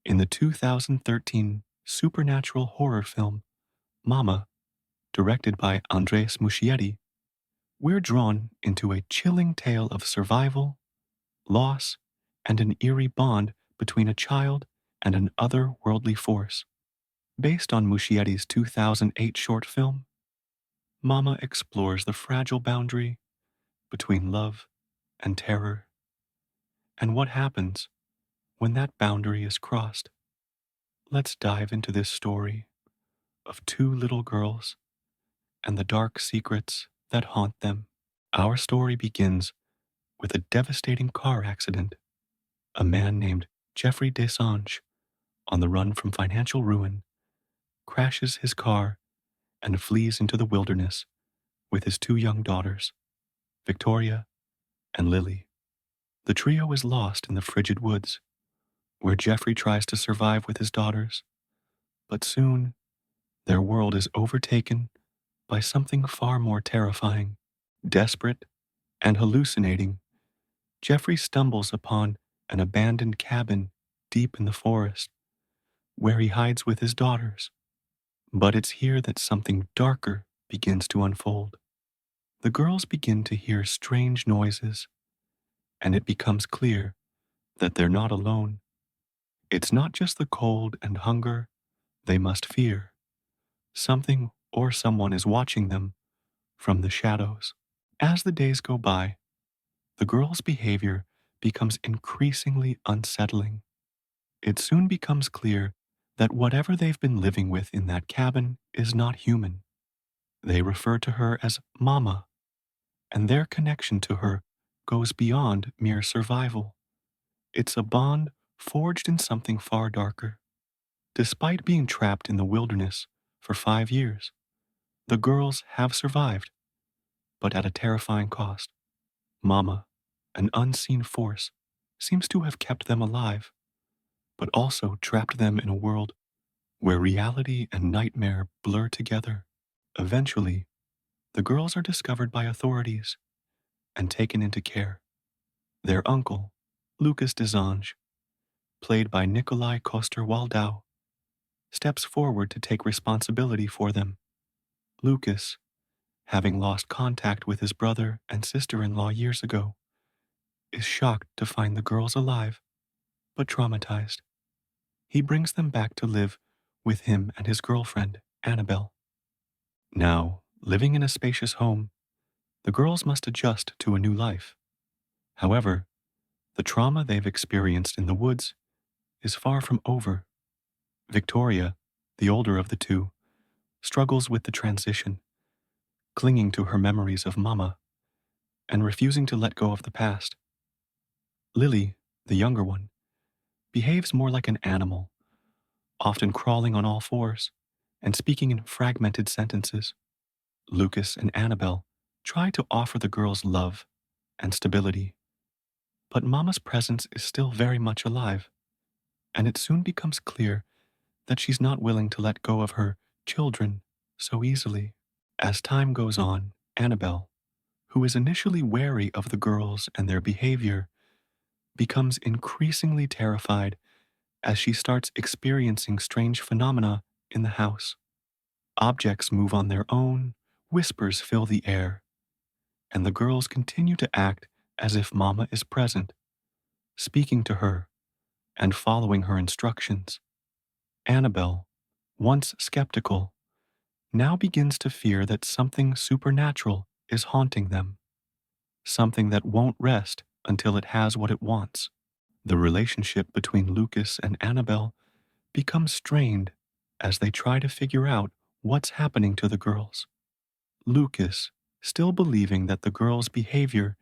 In the 2013 supernatural horror film Mama, directed by Andres Muschietti, we're drawn into a chilling tale of survival, loss, and an eerie bond between a child and an otherworldly force. Based on Muschietti's 2008 short film, Mama explores the fragile boundary between love and terror, and what happens when that boundary is crossed. Let's dive into this story of two little girls and the dark secrets that haunt them. Our story begins with a devastating car accident. A man named Jeffrey Desange, on the run from financial ruin, crashes his car and flees into the wilderness with his two young daughters, Victoria and Lily. The trio is lost in the frigid woods, where Jeffrey tries to survive with his daughters, but soon their world is overtaken by something far more terrifying. Desperate and hallucinating, Jeffrey stumbles upon an abandoned cabin deep in the forest, where he hides with his daughters. But it's here that something darker begins to unfold. The girls begin to hear strange noises, and it becomes clear that they're not alone. It's not just the cold and hunger they must fear. Something or someone is watching them from the shadows. As the days go by, the girls' behavior becomes increasingly unsettling. It soon becomes clear that whatever they've been living with in that cabin is not human. They refer to her as Mama, and their connection to her goes beyond mere survival. It's a bond forged in something far darker. Despite being trapped in the wilderness for 5 years, the girls have survived, but at a terrifying cost. Mama, an unseen force, seems to have kept them alive, but also trapped them in a world where reality and nightmare blur together. Eventually, the girls are discovered by authorities and taken into care. Their uncle, Lucas Desange, played by Nikolai Coster-Waldau, steps forward to take responsibility for them. Lucas, having lost contact with his brother and sister-in-law years ago, is shocked to find the girls alive, but traumatized. He brings them back to live with him and his girlfriend, Annabelle. Now, living in a spacious home, the girls must adjust to a new life. However, the trauma they've experienced in the woods is far from over. Victoria, the older of the two, struggles with the transition, clinging to her memories of Mama and refusing to let go of the past. Lily, the younger one, behaves more like an animal, often crawling on all fours and speaking in fragmented sentences. Lucas and Annabelle try to offer the girls love and stability, but Mama's presence is still very much alive, and it soon becomes clear that she's not willing to let go of her children so easily. As time goes on, Annabelle, who is initially wary of the girls and their behavior, becomes increasingly terrified as she starts experiencing strange phenomena in the house. Objects move on their own, whispers fill the air, and the girls continue to act as if Mama is present, speaking to her and following her instructions. Annabelle, once skeptical, now begins to fear that something supernatural is haunting them, something that won't rest until it has what it wants. The relationship between Lucas and Annabelle becomes strained as they try to figure out what's happening to the girls. Lucas, still believing that the girls' behavior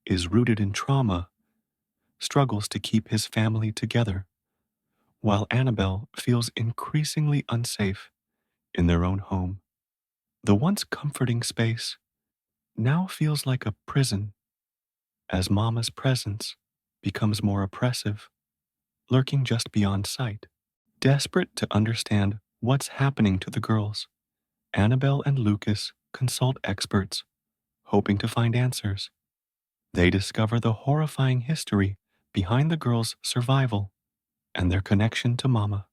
is rooted in trauma, struggles to keep his family together, while Annabelle feels increasingly unsafe in their own home. The once comforting space now feels like a prison as Mama's presence becomes more oppressive, lurking just beyond sight. Desperate to understand what's happening to the girls, Annabelle and Lucas consult experts, hoping to find answers. They discover the horrifying history behind the girls' survival and their connection to Mama.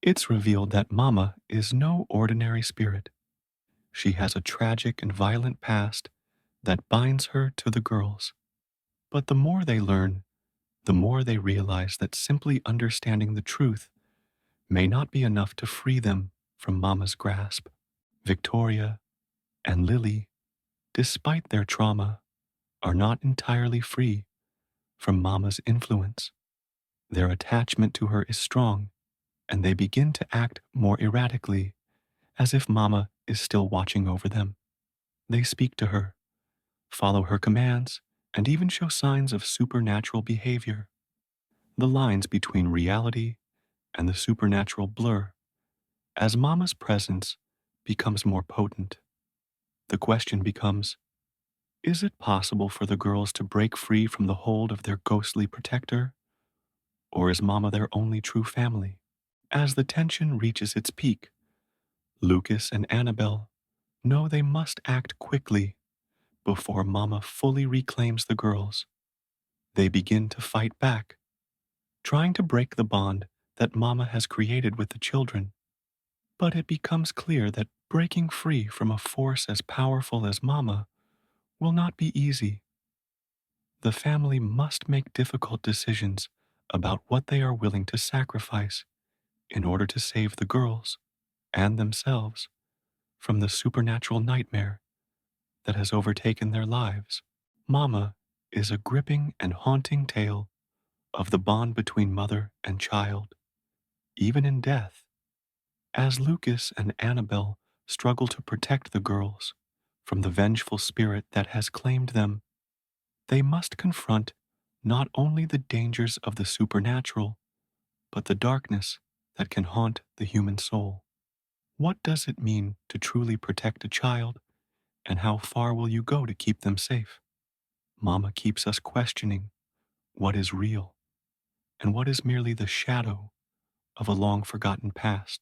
It's revealed that Mama is no ordinary spirit. She has a tragic and violent past that binds her to the girls. But the more they learn, the more they realize that simply understanding the truth may not be enough to free them from Mama's grasp. Victoria and Lily, despite their trauma, are not entirely free from Mama's influence. Their attachment to her is strong, and they begin to act more erratically, as if Mama is still watching over them. They speak to her, follow her commands, and even show signs of supernatural behavior. The lines between reality and the supernatural blur as Mama's presence becomes more potent. The question becomes, is it possible for the girls to break free from the hold of their ghostly protector? Or is Mama their only true family? As the tension reaches its peak, Lucas and Annabelle know they must act quickly before Mama fully reclaims the girls. They begin to fight back, trying to break the bond that Mama has created with the children. But it becomes clear that breaking free from a force as powerful as Mama will not be easy. The family must make difficult decisions about what they are willing to sacrifice in order to save the girls and themselves from the supernatural nightmare that has overtaken their lives. Mama is a gripping and haunting tale of the bond between mother and child, even in death. As Lucas and Annabelle struggle to protect the girls from the vengeful spirit that has claimed them, they must confront not only the dangers of the supernatural, but the darkness that can haunt the human soul. What does it mean to truly protect a child, and how far will you go to keep them safe? Mama keeps us questioning what is real and what is merely the shadow of a long forgotten past.